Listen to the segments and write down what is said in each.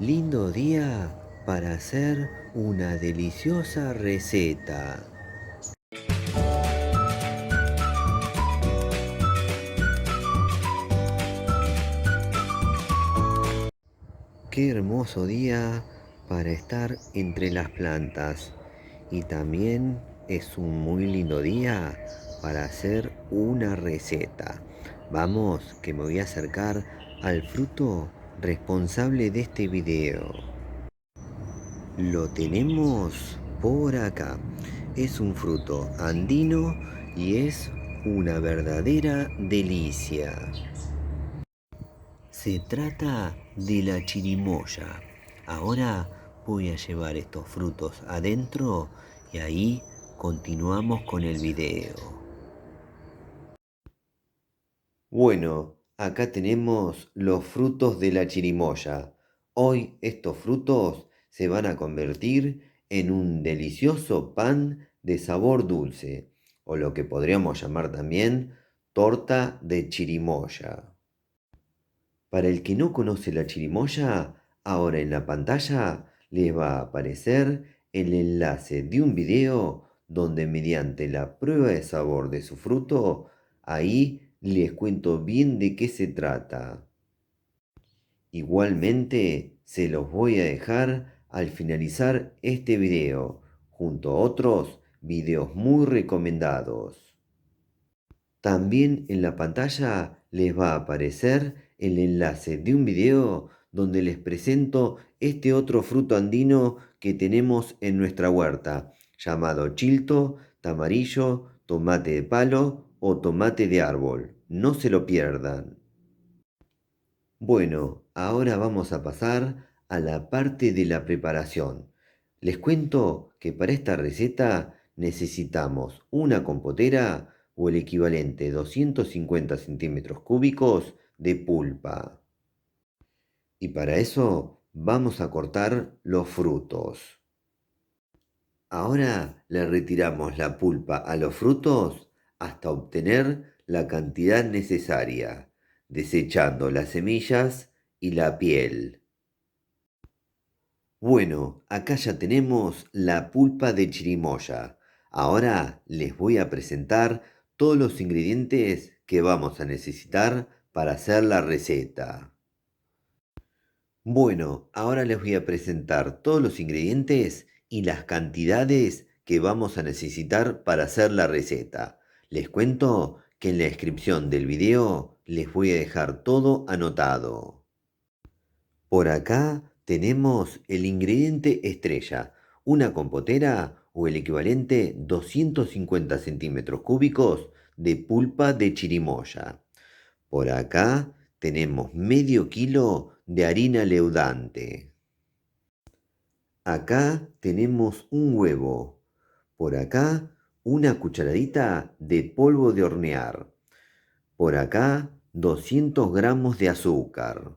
Lindo día para hacer una deliciosa receta. Qué hermoso día para estar entre las plantas. Y también es un muy lindo día para hacer una receta. Vamos, que me voy a acercar al fruto responsable de este video. Lo tenemos por acá. Es un fruto andino y es una verdadera delicia. Se trata de la chirimoya. Ahora voy a llevar estos frutos adentro y ahí continuamos con el video. Bueno, acá tenemos los frutos de la chirimoya. Hoy estos frutos se van a convertir en un delicioso pan de sabor dulce, o lo que podríamos llamar también torta de chirimoya. Para el que no conoce la chirimoya, ahora en la pantalla les va a aparecer el enlace de un video donde mediante la prueba de sabor de su fruto, ahí les cuento bien de qué se trata. Igualmente se los voy a dejar al finalizar este video, junto a otros videos muy recomendados. También en la pantalla les va a aparecer el enlace de un video donde les presento este otro fruto andino que tenemos en nuestra huerta, llamado chilto, tamarillo, tomate de palo o tomate de árbol. No se lo pierdan. Bueno, ahora vamos a pasar a la parte de la preparación. Les cuento que para esta receta necesitamos una compotera o el equivalente 250 centímetros cúbicos de pulpa. Y para eso vamos a cortar los frutos. Ahora le retiramos la pulpa a los frutos hasta obtener la cantidad necesaria, desechando las semillas y la piel. Bueno, acá ya tenemos la pulpa de chirimoya. Ahora les voy a presentar todos los ingredientes que vamos a necesitar para hacer la receta. Bueno, ahora les voy a presentar todos los ingredientes y las cantidades que vamos a necesitar para hacer la receta. Les cuento que en la descripción del video les voy a dejar todo anotado. Por acá tenemos el ingrediente estrella, una compotera o el equivalente 250 centímetros cúbicos de pulpa de chirimoya. Por acá tenemos medio kilo de harina leudante. Acá tenemos un huevo. Por acá una cucharadita de polvo de hornear. Por acá 200 gramos de azúcar.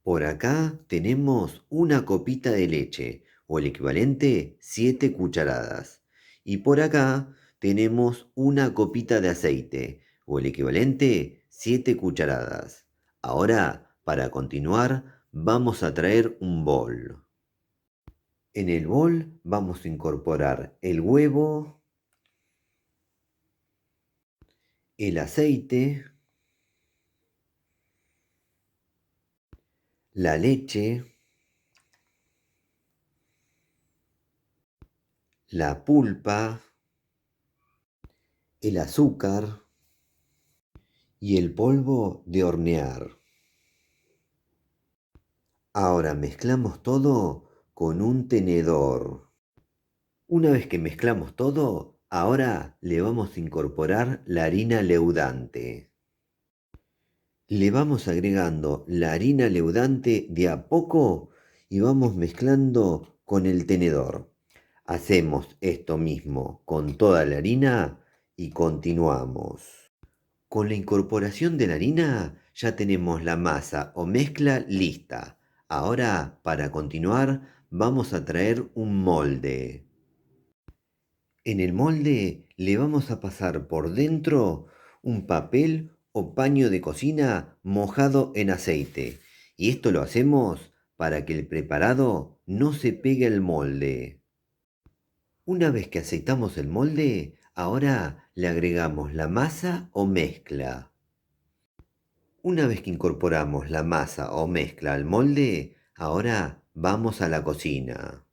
Por acá tenemos una copita de leche o el equivalente 7 cucharadas. Y por acá tenemos una copita de aceite o el equivalente 7 cucharadas. Ahora, para continuar, vamos a traer un bol. En el bol vamos a incorporar el huevo, el aceite, la leche, la pulpa, el azúcar y el polvo de hornear. Ahora mezclamos todo con un tenedor. Una vez que mezclamos todo, ahora le vamos a incorporar la harina leudante. Le vamos agregando la harina leudante de a poco y vamos mezclando con el tenedor. Hacemos esto mismo con toda la harina y continuamos. Con la incorporación de la harina ya tenemos la masa o mezcla lista. Ahora, para continuar, vamos a traer un molde. En el molde le vamos a pasar por dentro un papel o paño de cocina mojado en aceite. Y esto lo hacemos para que el preparado no se pegue al molde. Una vez que aceitamos el molde, ahora le agregamos la masa o mezcla. Una vez que incorporamos la masa o mezcla al molde, ahora vamos a la cocina.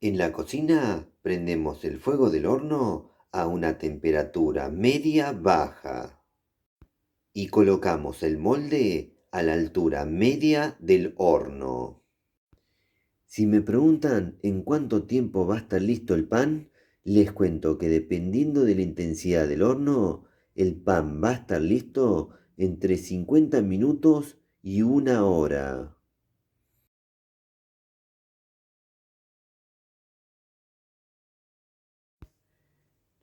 En la cocina prendemos el fuego del horno a una temperatura media-baja y colocamos el molde a la altura media del horno. Si me preguntan en cuánto tiempo va a estar listo el pan, les cuento que dependiendo de la intensidad del horno, el pan va a estar listo entre 50 minutos y 1 hora.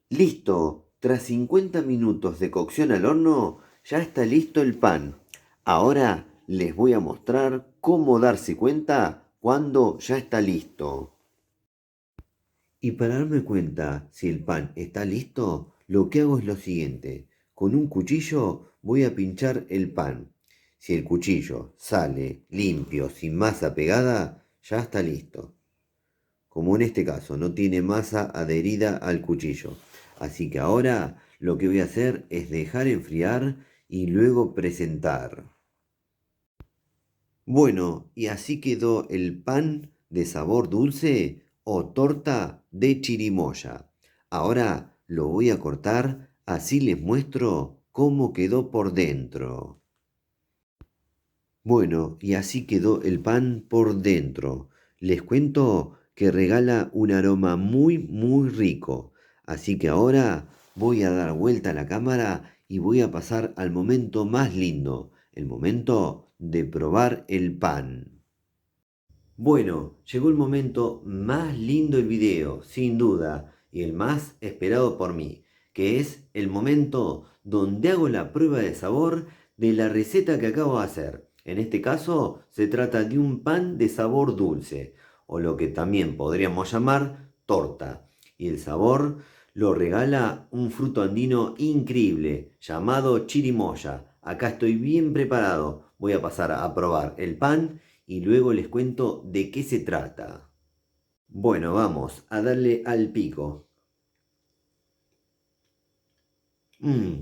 Listo, tras 50 minutos de cocción al horno, ya está listo el pan. Ahora les voy a mostrar cómo darse cuenta cuando ya está listo. Y para darme cuenta si el pan está listo, lo que hago es lo siguiente. Con un cuchillo voy a pinchar el pan. Si el cuchillo sale limpio, sin masa pegada, ya está listo. Como en este caso, no tiene masa adherida al cuchillo. Así que ahora lo que voy a hacer es dejar enfriar y luego presentar. Bueno, y así quedó el pan de sabor dulce o torta de chirimoya. Ahora lo voy a cortar, así les muestro cómo quedó por dentro. Bueno, y así quedó el pan por dentro. Les cuento que regala un aroma muy rico. Así que ahora voy a dar vuelta a la cámara y voy a pasar al momento más lindo, el momento de probar el pan. Bueno, llegó el momento más lindo del video, sin duda, y el más esperado por mí, que es el momento donde hago la prueba de sabor de la receta que acabo de hacer. En este caso, se trata de un pan de sabor dulce, o lo que también podríamos llamar torta. Y el sabor lo regala un fruto andino increíble, llamado chirimoya. Acá estoy bien preparado. Voy a pasar a probar el pan y luego les cuento de qué se trata. Bueno, vamos a darle al pico. Mmm,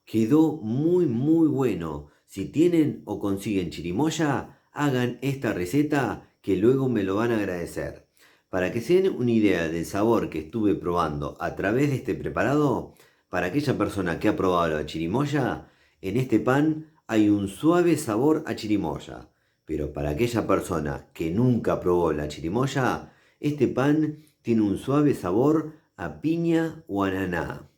quedó muy bueno. Si tienen o consiguen chirimoya, hagan esta receta que luego me lo van a agradecer. Para que se den una idea del sabor que estuve probando a través de este preparado, para aquella persona que ha probado la chirimoya, en este pan hay un suave sabor a chirimoya. Pero para aquella persona que nunca probó la chirimoya, este pan tiene un suave sabor a piña o ananá.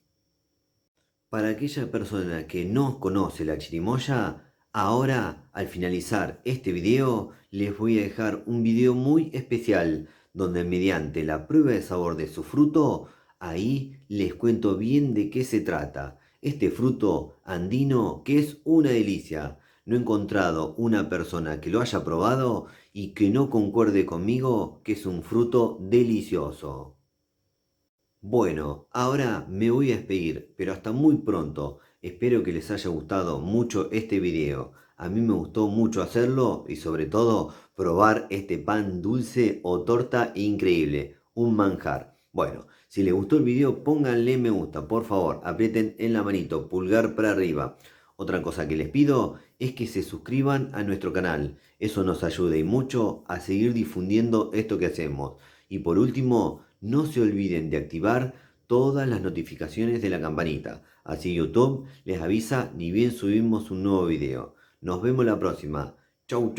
Para aquella persona que no conoce la chirimoya, ahora al finalizar este video les voy a dejar un video muy especial donde mediante la prueba de sabor de su fruto, ahí les cuento bien de qué se trata. Este fruto andino que es una delicia. No he encontrado una persona que lo haya probado y que no concuerde conmigo que es un fruto delicioso. Bueno, ahora me voy a despedir, pero hasta muy pronto. Espero que les haya gustado mucho este video. A mí me gustó mucho hacerlo y sobre todo probar este pan dulce o torta increíble. Un manjar. Bueno, si les gustó el video pónganle me gusta, por favor, aprieten en la manito, pulgar para arriba. Otra cosa que les pido es que se suscriban a nuestro canal. Eso nos ayuda y mucho a seguir difundiendo esto que hacemos. Y por último, no se olviden de activar todas las notificaciones de la campanita. Así YouTube les avisa ni bien subimos un nuevo video. Nos vemos la próxima. Chau.